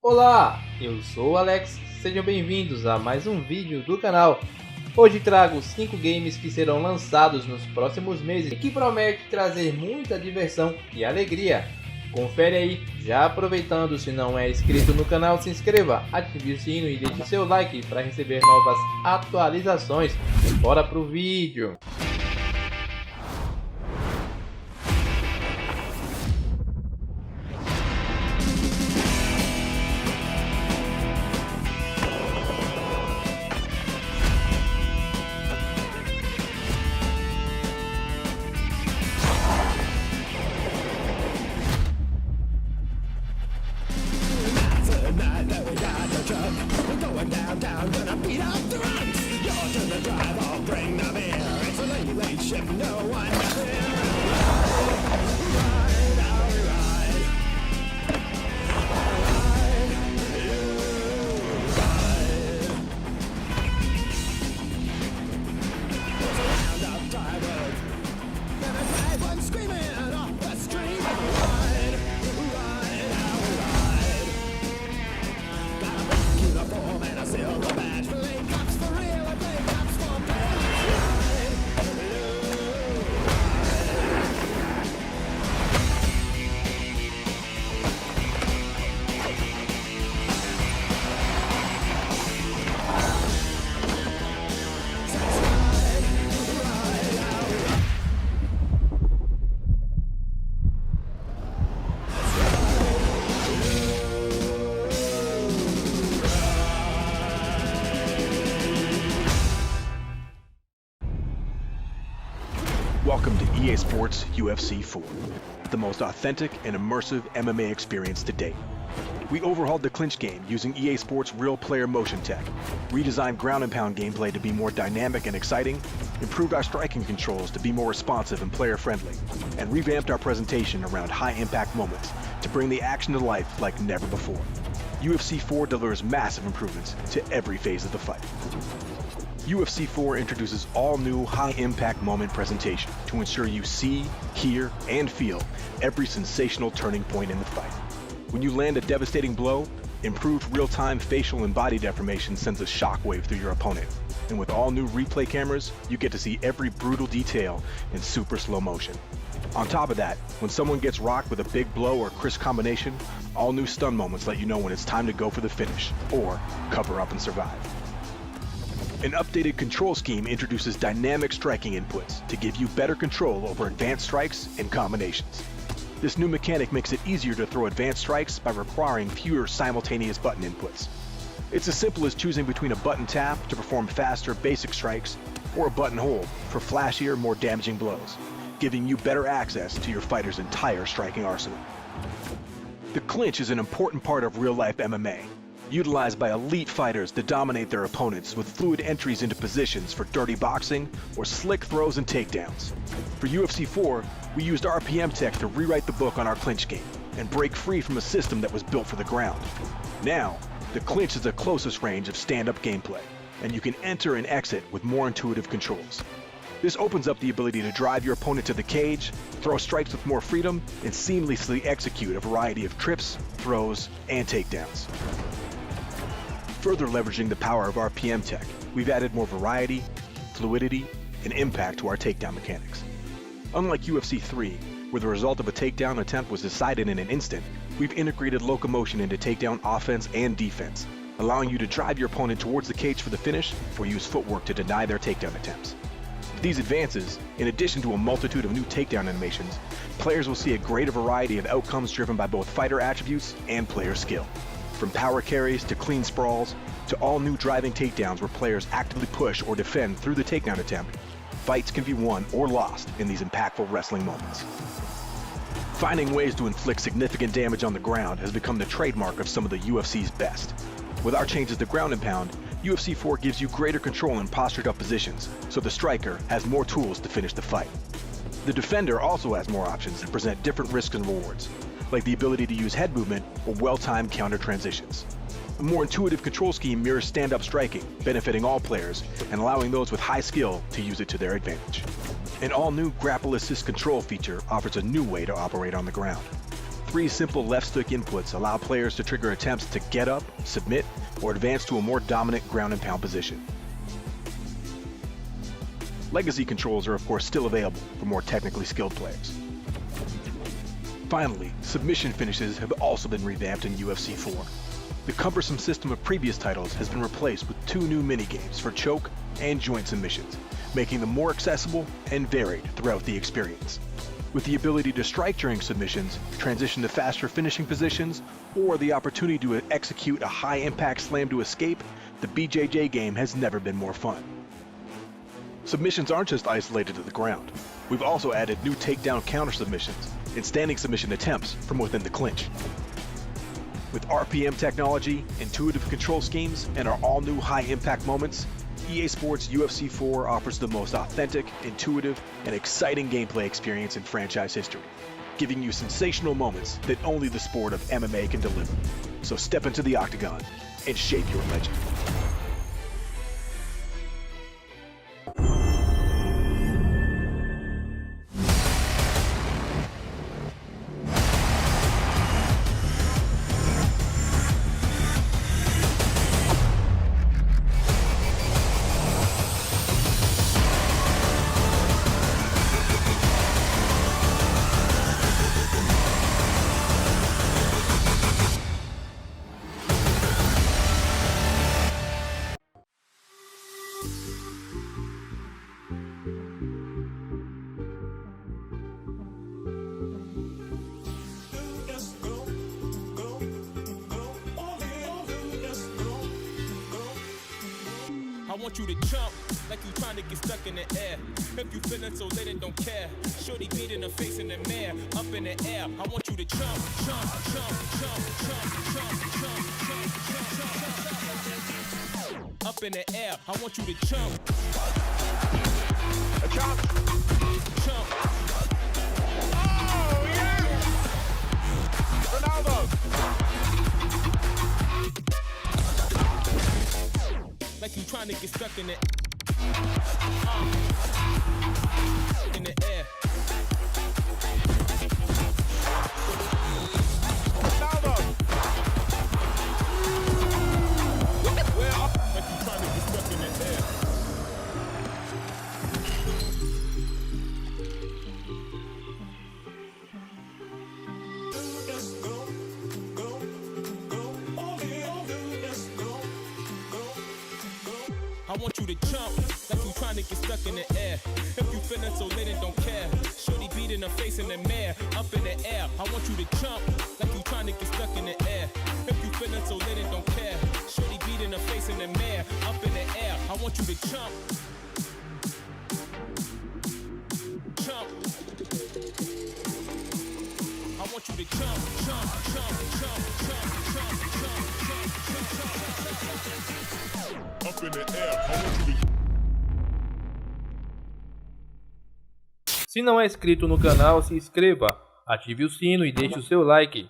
Olá, eu sou o Alex, sejam bem-vindos a mais um vídeo do canal. Hoje trago 5 games que serão lançados nos próximos meses e que prometem trazer muita diversão e alegria. Confere aí, já aproveitando, se não é inscrito no canal, se inscreva, ative o sino e deixe seu like para receber novas atualizações. Bora pro vídeo! Welcome to EA Sports UFC 4, the most authentic and immersive MMA experience to date. We overhauled the clinch game using EA Sports real player motion tech, redesigned ground and pound gameplay to be more dynamic and exciting, improved our striking controls to be more responsive and player friendly, and revamped our presentation around high impact moments to bring the action to life like never before. UFC 4 delivers massive improvements to every phase of the fight. UFC 4 introduces all new high-impact moment presentation to ensure you see, hear, and feel every sensational turning point in the fight. When you land a devastating blow, improved real-time facial and body deformation sends a shockwave through your opponent. And with all new replay cameras, you get to see every brutal detail in super slow motion. On top of that, when someone gets rocked with a big blow or crisp combination, all new stun moments let you know when it's time to go for the finish, or cover up and survive. An updated control scheme introduces dynamic striking inputs to give you better control over advanced strikes and combinations. This new mechanic makes it easier to throw advanced strikes by requiring fewer simultaneous button inputs. It's as simple as choosing between a button tap to perform faster basic strikes or a button hold for flashier, more damaging blows, giving you better access to your fighter's entire striking arsenal. The clinch is an important part of real-life MMA, utilized by elite fighters to dominate their opponents with fluid entries into positions for dirty boxing or slick throws and takedowns. For UFC 4, we used RPM tech to rewrite the book on our clinch game and break free from a system that was built for the ground. Now, the clinch is the closest range of stand-up gameplay, and you can enter and exit with more intuitive controls. This opens up the ability to drive your opponent to the cage, throw strikes with more freedom, and seamlessly execute a variety of trips, throws, and takedowns. Further leveraging the power of RPM tech, we've added more variety, fluidity, and impact to our takedown mechanics. Unlike UFC 3, where the result of a takedown attempt was decided in an instant, we've integrated locomotion into takedown offense and defense, allowing you to drive your opponent towards the cage for the finish or use footwork to deny their takedown attempts. With these advances, in addition to a multitude of new takedown animations, players will see a greater variety of outcomes driven by both fighter attributes and player skill. From power carries to clean sprawls, to all new driving takedowns where players actively push or defend through the takedown attempt, fights can be won or lost in these impactful wrestling moments. Finding ways to inflict significant damage on the ground has become the trademark of some of the UFC's best. With our changes to ground and pound, UFC 4 gives you greater control in postured up positions, so the striker has more tools to finish the fight. The defender also has more options that present different risks and rewards, like the ability to use head movement or well-timed counter transitions. A more intuitive control scheme mirrors stand-up striking, benefiting all players and allowing those with high skill to use it to their advantage. An all-new grapple assist control feature offers a new way to operate on the ground. 3 simple left stick inputs allow players to trigger attempts to get up, submit, or advance to a more dominant ground and pound position. Legacy controls are of course still available for more technically skilled players. Finally, submission finishes have also been revamped in UFC 4. The cumbersome system of previous titles has been replaced with 2 new minigames for choke and joint submissions, making them more accessible and varied throughout the experience. With the ability to strike during submissions, transition to faster finishing positions, or the opportunity to execute a high-impact slam to escape, the BJJ game has never been more fun. Submissions aren't just isolated to the ground. We've also added new takedown counter submissions and standing submission attempts from within the clinch. With RPM technology, intuitive control schemes, and our all-new high-impact moments, EA Sports UFC 4 offers the most authentic, intuitive, and exciting gameplay experience in franchise history, giving you sensational moments that only the sport of MMA can deliver. So step into the octagon and shape your legend. I want you to jump like you trying to get stuck in the air. If you feeling so lit and don't care, shorty beat in the face in the mirror, up in the air. I want you to jump, jump, jump, jump, jump, jump, jump, jump, jump, jump, up in the air. I want you to jump. A jump, jump. Oh yeah, Ronaldo. Like you trying to get stuck in the air. Ronaldo. Well, like you trying to get stuck in the air. I want you to jump like you trying to get stuck in the air. If you feeling so lit and don't care, shorty beat in the face in the mirror, up in the air. I want you to jump like you trying to get stuck in the air. If you feeling so lit and don't care, shorty beat in the face in the mirror, up in the air. I want you to jump. Jump. I want you to jump, jump, jump, jump, jump, jump, jump, jump, jump, jump, up in the air. I want you to... Se não é inscrito no canal, se inscreva, ative o sino e deixe o seu like.